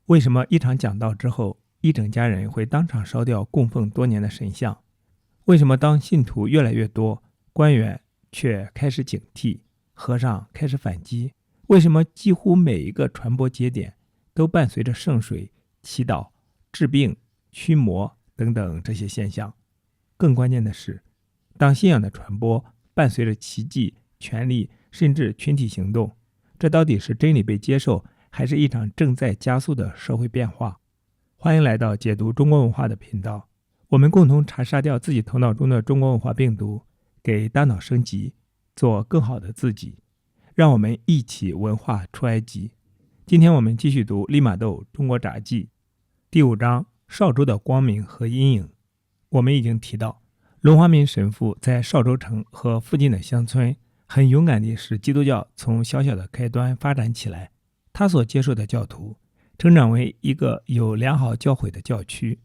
为什么一场讲道之后，一整家人会当场烧掉供奉多年的神像？为什么当信徒越来越多，官员却开始警惕，和尚开始反击？为什么几乎每一个传播节点都伴随着圣水、祈祷、治病、驱魔等等这些现象？更关键的是，当信仰的传播伴随着奇迹、权力甚至群体行动，这到底是真理被接受，还是一场正在加速的社会变化？欢迎来到解读中国文化的频道，我们共同查杀掉自己头脑中的中国文化病毒，给大脑升级，做更好的自己。让我们一起文化出埃及。今天我们继续读利玛窦中国札记第5章邵州的光明和阴影。我们已经提到，龙华民神父在邵州城和附近的乡村很勇敢地使基督教从小小的开端发展起来。他所接受的教徒成长为一个有良好教诲的教区，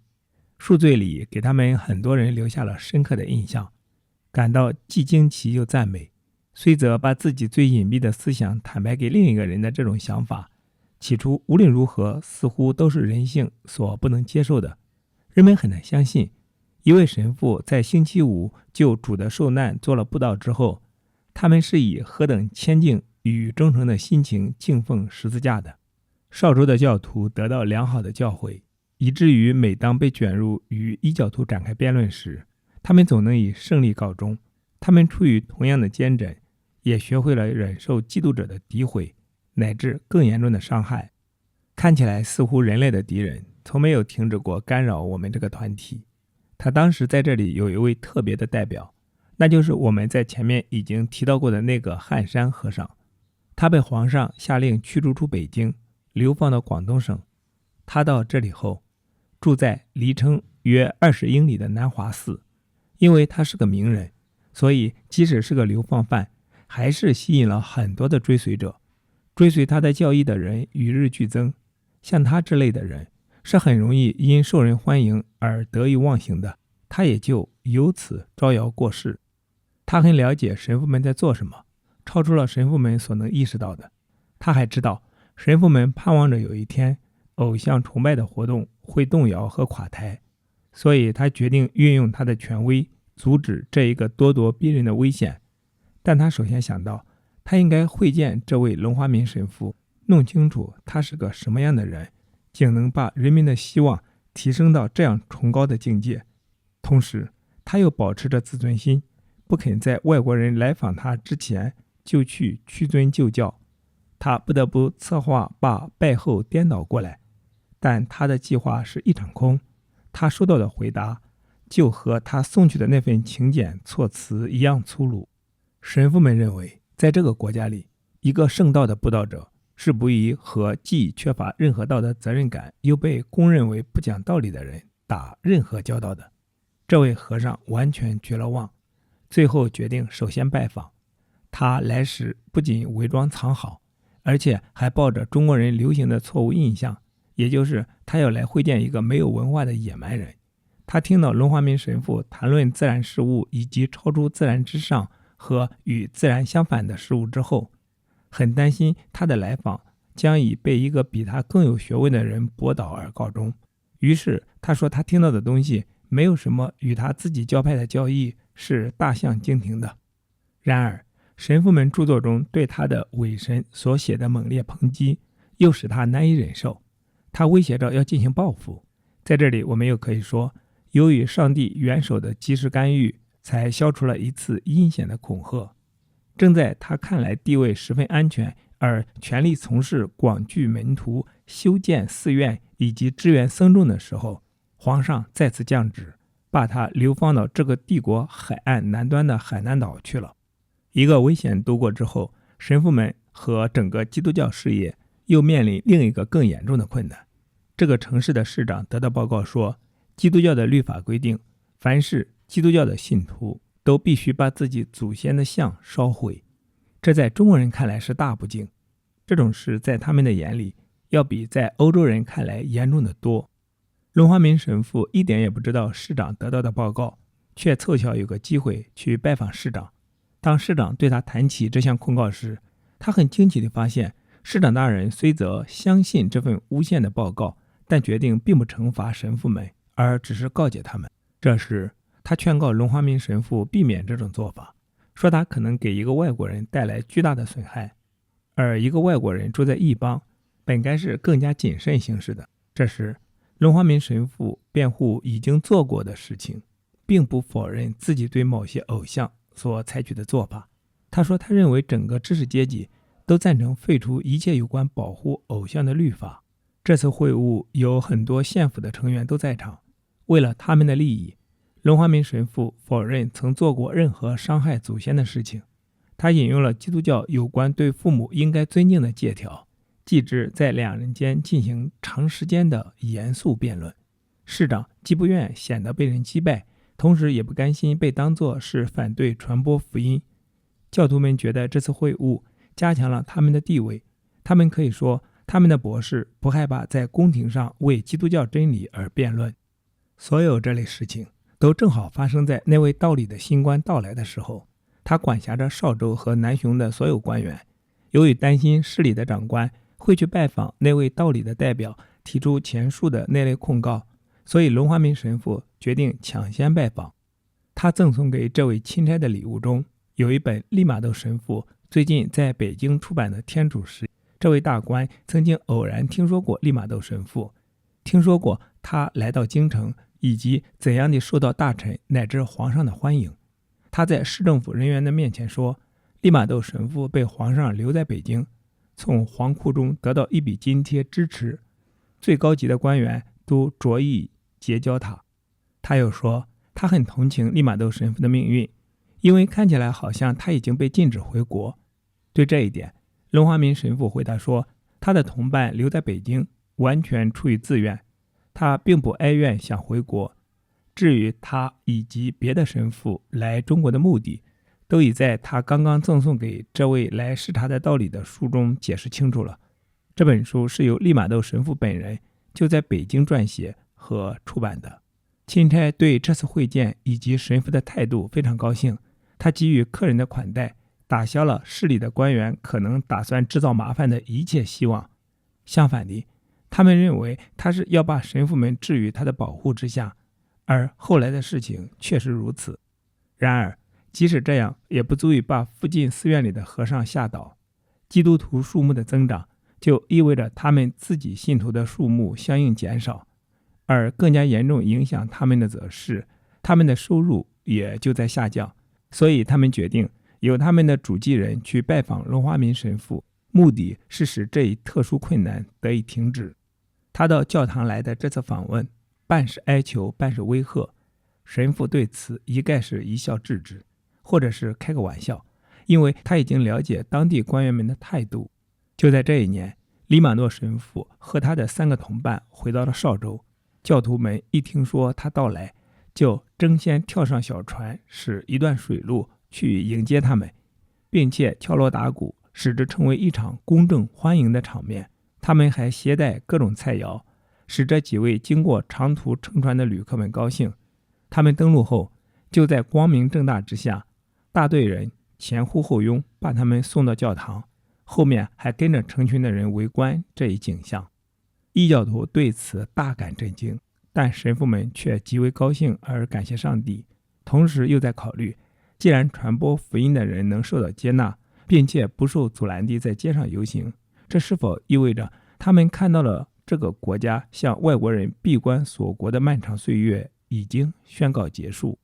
赎罪礼给他们很多人留下了深刻的印象，感到既惊奇又赞美。虽则把自己最隐蔽的思想坦白给另一个人的这种想法，起初无论如何似乎都是人性所不能接受的。人们很难相信，一位神父在星期五就主的受难做了布道之后，他们是以何等谦敬与忠诚的心情敬奉十字架的。邵州的教徒得到良好的教诲，以至于每当被卷入与异教徒展开辩论时，他们总能以胜利告终。他们出于同样的坚贞，也学会了忍受嫉妒者的诋毁，乃至更严重的伤害。看起来似乎人类的敌人从没有停止过干扰我们这个团体。他当时在这里有一位特别的代表，那就是我们在前面已经提到过的那个汉山和尚。他被皇上下令驱逐出北京，流放到广东省。他到这里后，住在离城约20英里的南华寺。因为他是个名人，所以即使是个流放犯，还是吸引了很多的追随者。追随他的教义的人与日俱增，像他之类的人是很容易因受人欢迎而得意忘形的，他也就由此招摇过市。他很了解神父们在做什么，超出了神父们所能意识到的。他还知道神父们盼望着有一天偶像崇拜的活动会动摇和垮台，所以他决定运用他的权威阻止这一个咄咄逼人的危险。但他首先想到，他应该会见这位龙华民神父，弄清楚他是个什么样的人，竟能把人民的希望提升到这样崇高的境界。同时他又保持着自尊心，不肯在外国人来访他之前就去屈尊就教。他不得不策划把拜后颠倒过来，但他的计划是一场空。他收到的回答就和他送去的那份请柬措辞一样粗鲁。神父们认为，在这个国家里，一个圣道的布道者是不宜和既缺乏任何道德责任感又被公认为不讲道理的人打任何交道的。这位和尚完全绝了望，最后决定首先拜访。他来时不仅伪装藏好，而且还抱着中国人流行的错误印象，也就是他要来会见一个没有文化的野蛮人。他听到龙华民神父谈论自然事物以及超出自然之上和与自然相反的事物之后，很担心他的来访将以被一个比他更有学问的人驳倒而告终。于是他说他听到的东西没有什么与他自己教派的教义是大相径庭的。然而神父们著作中对他的伪神所写的猛烈抨击又使他难以忍受，他威胁着要进行报复。在这里我们又可以说，由于上帝元首的及时干预，才消除了一次阴险的恐吓。正在他看来地位十分安全，而全力从事广聚门徒、修建寺院以及支援僧众的时候，皇上再次降旨，把他流放到这个帝国海岸南端的海南岛去了。一个危险度过之后，神父们和整个基督教事业又面临另一个更严重的困难。这个城市的市长得到报告说，基督教的律法规定，凡是基督教的信徒都必须把自己祖先的像烧毁。这在中国人看来是大不敬，这种事在他们的眼里要比在欧洲人看来严重的多。龙华民神父一点也不知道市长得到的报告，却凑巧有个机会去拜访市长。当市长对他谈起这项控告时，他很惊奇地发现，市长大人虽则相信这份诬陷的报告，但决定并不惩罚神父们，而只是告诫他们。这时他劝告龙华民神父避免这种做法，说他可能给一个外国人带来巨大的损害，而一个外国人住在异邦，本该是更加谨慎行事的。这时龙华民神父辩护已经做过的事情，并不否认自己对某些偶像所采取的做法。他说他认为整个知识阶级都赞成废除一切有关保护偶像的律法。这次会晤有很多县府的成员都在场，为了他们的利益，龙华民神父否认曾做过任何伤害祖先的事情。他引用了基督教有关对父母应该尊敬的诫条，继之在两人间进行长时间的严肃辩论。市长既不愿显得被人击败，同时也不甘心被当作是反对传播福音。教徒们觉得这次会晤加强了他们的地位，他们可以说他们的博士不害怕在宫廷上为基督教真理而辩论。所有这类事情都正好发生在那位道理的新官到来的时候。他管辖着邵州和南雄的所有官员，由于担心市里的长官会去拜访那位道理的代表，提出前述的那类控告，所以龙华民神父决定抢先拜访。他赠送给这位钦差的礼物中有一本利玛窦神父最近在北京出版的《天主史》。这位大官曾经偶然听说过利玛窦神父，听说过他来到京城以及怎样的受到大臣乃至皇上的欢迎。他在市政府人员的面前说，利玛窦神父被皇上留在北京，从皇库中得到一笔津贴支持，最高级的官员都着意结交他。他又说他很同情利玛窦神父的命运，因为看起来好像他已经被禁止回国。对这一点，龙华民神父回答说，他的同伴留在北京完全出于自愿，他并不哀怨想回国。至于他以及别的神父来中国的目的，都已在他刚刚赠送给这位来视察的道理的书中解释清楚了。这本书是由利玛窦神父本人就在北京撰写和出版的。钦差对这次会见以及神父的态度非常高兴，他给予客人的款待打消了市里的官员可能打算制造麻烦的一切希望。相反的，他们认为他是要把神父们置于他的保护之下，而后来的事情确实如此。然而即使这样，也不足以把附近寺院里的和尚吓倒。基督徒数目的增长就意味着他们自己信徒的数目相应减少，而更加严重影响他们的则是他们的收入也就在下降。所以他们决定由他们的主祭人去拜访龙华民神父，目的是使这一特殊困难得以停止。他到教堂来的这次访问，半是哀求，半是威吓。神父对此一概是一笑置之，或者是开个玩笑，因为他已经了解当地官员们的态度。就在这一年，利玛窦神父和他的3个同伴回到了邵州，教徒们一听说他到来，就争先跳上小船，使一段水路去迎接他们，并且敲锣打鼓，使之成为一场公正欢迎的场面。他们还携带各种菜肴，使这几位经过长途乘船的旅客们高兴。他们登陆后，就在光明正大之下，大队人前呼后拥把他们送到教堂，后面还跟着成群的人围观这一景象。异教徒对此大感震惊，但神父们却极为高兴而感谢上帝，同时又在考虑，既然传播福音的人能受到接纳，并且不受阻拦地在街上游行，这是否意味着他们看到了这个国家向外国人闭关锁国的漫长岁月已经宣告结束？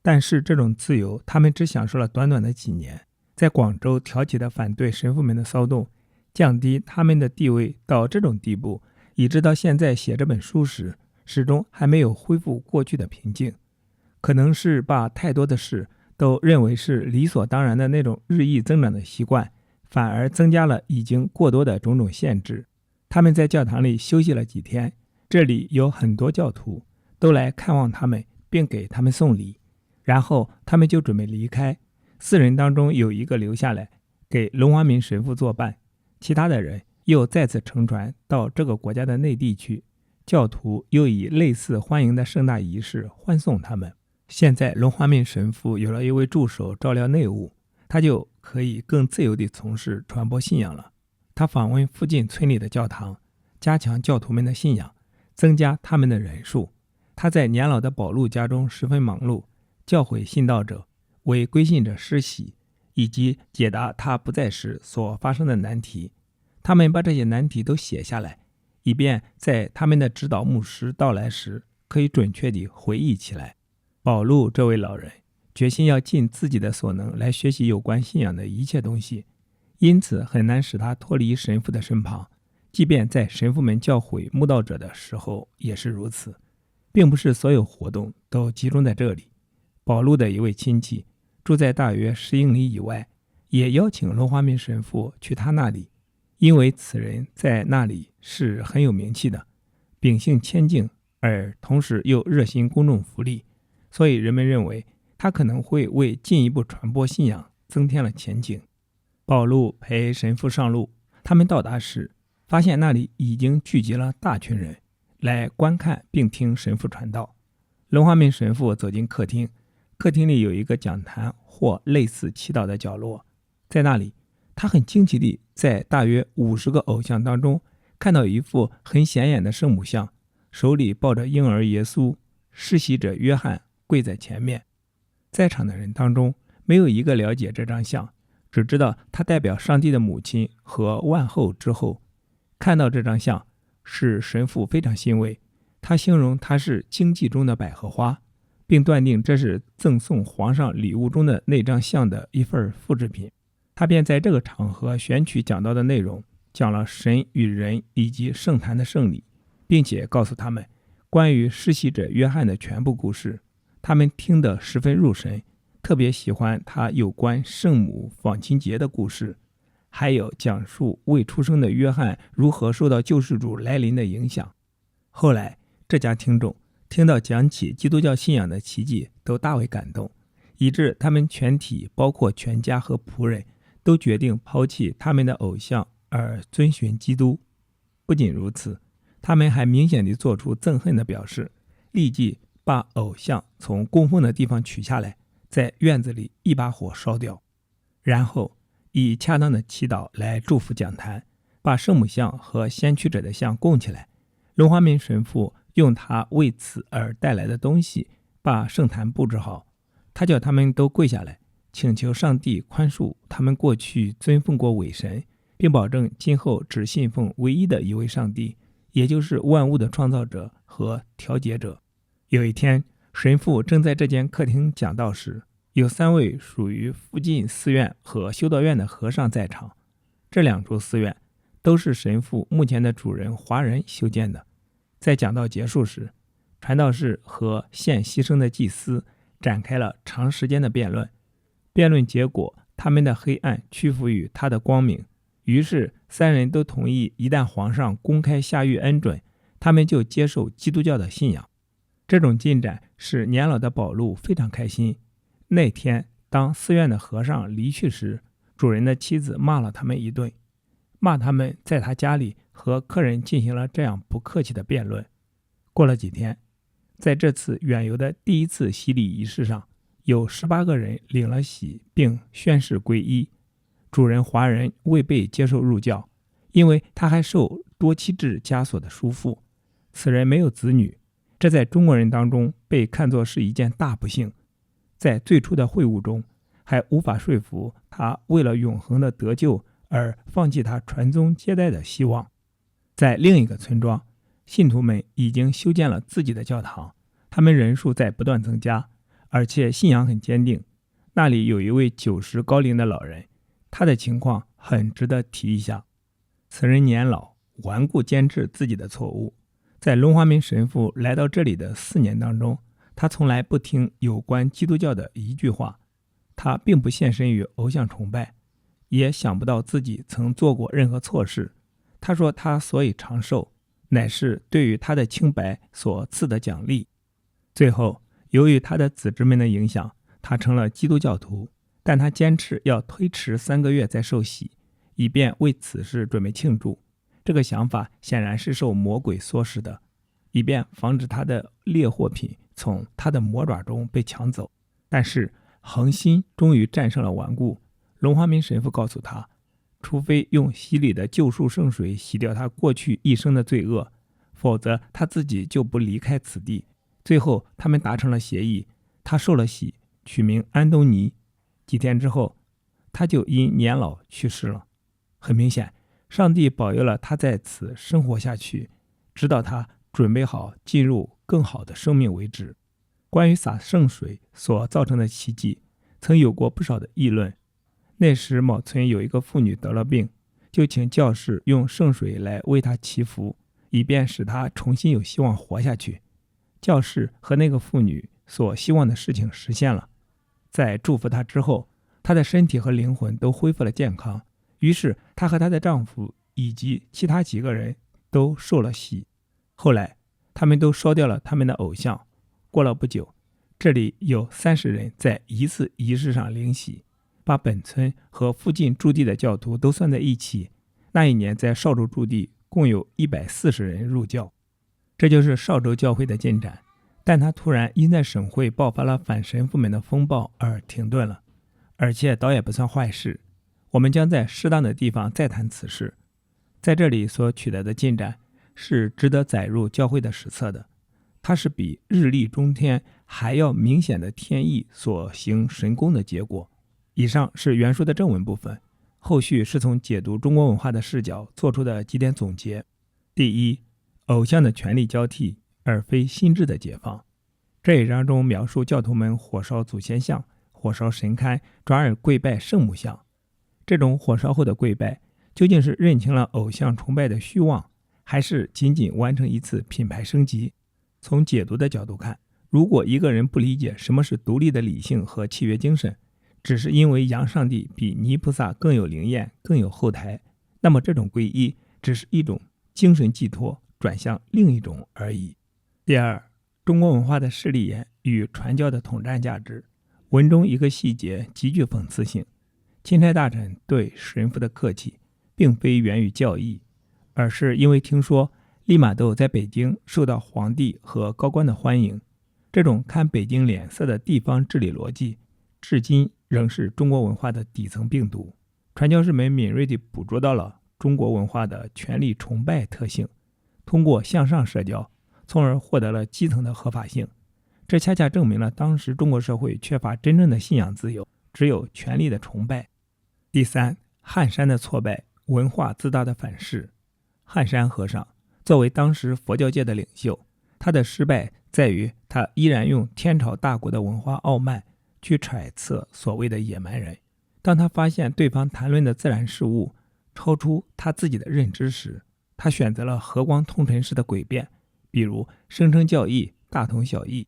但是这种自由他们只享受了短短的几年。在广州挑起的反对神父们的骚动，降低他们的地位到这种地步，以致到现在写这本书时，始终还没有恢复过去的平静。可能是把太多的事都认为是理所当然的那种日益增长的习惯，反而增加了已经过多的种种限制。他们在教堂里休息了几天，这里有很多教徒都来看望他们，并给他们送礼，然后他们就准备离开。4人当中有一个留下来给龙华民神父作伴，其他的人又再次乘船到这个国家的内地去，教徒又以类似欢迎的盛大仪式欢送他们。现在龙华民神父有了一位助手照料内务，他就可以更自由地从事传播信仰了。他访问附近村里的教堂，加强教徒们的信仰，增加他们的人数。他在年老的保禄家中十分忙碌，教诲信道者，为归信者施洗，以及解答他不在时所发生的难题。他们把这些难题都写下来，以便在他们的指导牧师到来时可以准确地回忆起来。保禄这位老人决心要尽自己的所能来学习有关信仰的一切东西，因此很难使他脱离神父的身旁，即便在神父们教诲慕道者的时候也是如此。并不是所有活动都集中在这里。保禄的一位亲戚住在大约10英里以外，也邀请龙华明神父去他那里，因为此人在那里是很有名气的，秉性谦敬，而同时又热心公众福利，所以人们认为他可能会为进一步传播信仰增添了前景。保禄陪神父上路，他们到达时发现那里已经聚集了大群人来观看并听神父传道。龙华明神父走进客厅，客厅里有一个讲坛或类似祈祷的角落，在那里他很惊奇地在大约50个偶像当中看到一副很显眼的圣母像，手里抱着婴儿耶稣，施洗者约翰跪在前面。在场的人当中没有一个了解这张像，只知道它代表上帝的母亲和万后之后。看到这张像，使神父非常欣慰，他形容它是经济中的百合花，并断定这是赠送皇上礼物中的那张像的一份复制品。他便在这个场合选取讲到的内容，讲了神与人以及圣坛的圣礼，并且告诉他们关于施洗者约翰的全部故事。他们听得十分入神，特别喜欢他有关圣母访亲节的故事，还有讲述未出生的约翰如何受到救世主来临的影响。后来这家听众听到讲起基督教信仰的奇迹，都大为感动，以致他们全体包括全家和仆人都决定抛弃他们的偶像而遵循基督。不仅如此，他们还明显地做出憎恨的表示，立即把偶像从供奉的地方取下来，在院子里一把火烧掉，然后以恰当的祈祷来祝福讲坛，把圣母像和先驱者的像供起来。龙华明神父用他为此而带来的东西把圣坛布置好，他叫他们都跪下来，请求上帝宽恕他们过去尊奉过伪神，并保证今后只信奉唯一的一位上帝，也就是万物的创造者和调节者。有一天，神父正在这间客厅讲道时，有3位属于附近寺院和修道院的和尚在场。这2处寺院都是神父目前的主人华人修建的。在讲道结束时，传道士和献牺牲的祭司展开了长时间的辩论。辩论结果，他们的黑暗屈服于他的光明。于是3人都同意，一旦皇上公开下谕恩准，他们就接受基督教的信仰。这种进展使年老的保禄非常开心。那天当寺院的和尚离去时，主人的妻子骂了他们一顿，骂他们在他家里和客人进行了这样不客气的辩论。过了几天，在这次远游的第一次洗礼仪式上，有18个人领了洗并宣誓皈依。主人华人未被接受入教，因为他还受多妻制枷锁的束缚。此人没有子女，这在中国人当中被看作是一件大不幸。在最初的会晤中，还无法说服他为了永恒的得救而放弃他传宗接代的希望。在另一个村庄，信徒们已经修建了自己的教堂，他们人数在不断增加，而且信仰很坚定。那里有一位90高龄的老人，他的情况很值得提一下。此人年老，顽固坚持自己的错误。在龙华明神父来到这里的4年当中，他从来不听有关基督教的一句话。他并不献身于偶像崇拜，也想不到自己曾做过任何错事。他说他所以长寿，乃是对于他的清白所赐的奖励。最后，由于他的子侄们的影响，他成了基督教徒，但他坚持要推迟3个月再受洗，以便为此事准备庆祝。这个想法显然是受魔鬼唆使的，以便防止他的猎获品从他的魔爪中被抢走。但是恒心终于战胜了顽固。龙华明神父告诉他，除非用洗礼的救赎圣水洗掉他过去一生的罪恶，否则他自己就不离开此地。最后他们达成了协议，他受了洗，取名安东尼。几天之后，他就因年老去世了。很明显，上帝保佑了他在此生活下去，直到他准备好进入更好的生命为止。关于洒圣水所造成的奇迹，曾有过不少的议论。那时某村有一个妇女得了病，就请教士用圣水来为她祈福，以便使她重新有希望活下去。教士和那个妇女所希望的事情实现了，在祝福她之后，她的身体和灵魂都恢复了健康。于是她和她的丈夫以及其他几个人都受了洗。后来他们都烧掉了他们的偶像。过了不久，这里有30人在一次仪式上领洗，把本村和附近驻地的教徒都算在一起。那一年在邵州驻地共有140人入教。这就是邵州教会的进展，但它突然因在省会爆发了反神父们的风暴而停顿了，而且倒也不算坏事。我们将在适当的地方再谈此事。在这里所取得的进展是值得载入教会的史册的，它是比日历中天还要明显的天意所行神功的结果。以上是原书的正文部分，后续是从解读中国文化的视角做出的几点总结。第一，偶像的权力交替，而非心智的解放。这一章中描述教徒们火烧祖先像，火烧神龛，转而跪拜圣母像。这种火烧后的跪拜，究竟是认清了偶像崇拜的虚妄，还是仅仅完成一次品牌升级？从解读的角度看，如果一个人不理解什么是独立的理性和契约精神，只是因为阳上帝比泥菩萨更有灵验，更有后台，那么这种皈依只是一种精神寄托，转向另一种而已。第二，中国文化的势利眼与传教的统战价值。文中一个细节极具讽刺性，钦差大臣对神父的客气并非源于教义，而是因为听说利玛窦在北京受到皇帝和高官的欢迎。这种看北京脸色的地方治理逻辑至今仍是中国文化的底层病毒。传教士们敏锐地捕捉到了中国文化的权力崇拜特性，通过向上社交，从而获得了基层的合法性。这恰恰证明了当时中国社会缺乏真正的信仰自由，只有权力的崇拜。第三，汉山的挫败，文化自大的反噬。汉山和尚作为当时佛教界的领袖，他的失败在于他依然用天朝大国的文化傲慢去揣测所谓的野蛮人。当他发现对方谈论的自然事物超出他自己的认知时，他选择了和光同尘式的诡辩，比如声称教义大同小异。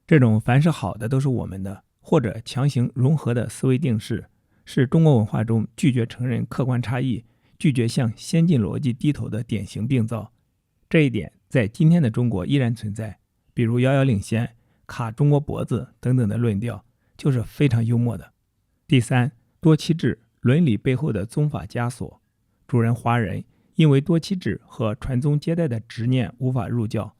这种凡是好的都是我们的，或者强行融合的思维定式，是中国文化中拒绝承认客观差异，拒绝向先进逻辑低头的典型病灶。这一点在今天的中国依然存在，比如遥遥领先、卡中国脖子等等的论调，就是非常幽默的。第三，多妻制伦理背后的宗法枷锁。主人华人因为多妻制和传宗接代的执念无法入教，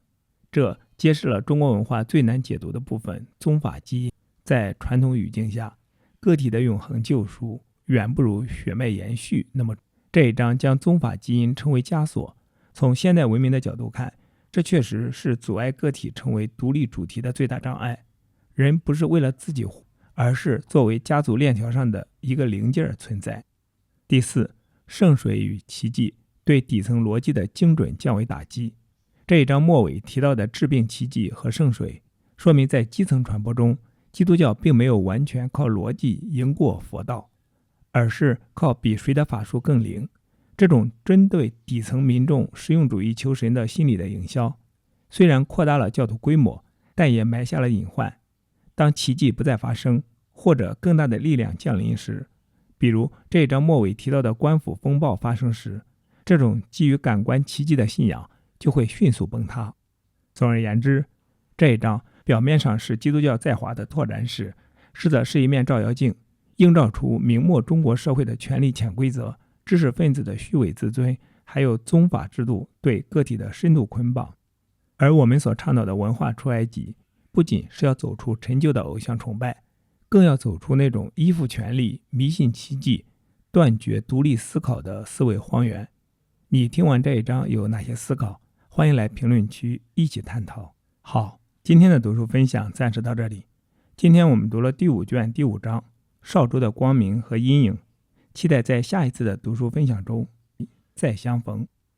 这揭示了中国文化最难解读的部分，宗法基因。在传统语境下，个体的永恒救赎远不如血脉延续那么。这一章将宗法基因称为枷锁。从现代文明的角度看，这确实是阻碍个体成为独立主题的最大障碍。人不是为了自己活，而是作为家族链条上的一个零件存在。第四，圣水与奇迹对底层逻辑的精准降维打击。这一章末尾提到的治病奇迹和圣水，说明在基层传播中，基督教并没有完全靠逻辑赢过佛道，而是靠比谁的法术更灵。这种针对底层民众实用主义求神的心理的营销，虽然扩大了教徒规模，但也埋下了隐患。当奇迹不再发生，或者更大的力量降临时，比如这一章末尾提到的官府风暴发生时，这种基于感官奇迹的信仰就会迅速崩塌。总而言之，这一章表面上是基督教在华的拓展史，实则是一面照妖镜，映照出明末中国社会的权力潜规则、知识分子的虚伪自尊，还有宗法制度对个体的深度捆绑。而我们所倡导的文化出埃及，不仅是要走出陈旧的偶像崇拜，更要走出那种依附权力、迷信奇迹、断绝独立思考的思维荒原。你听完这一章有哪些思考？欢迎来评论区一起探讨。好，今天的读书分享暂时到这里。今天我们读了第5卷第5章少主的光明和阴影，期待在下一次的读书分享中再相逢。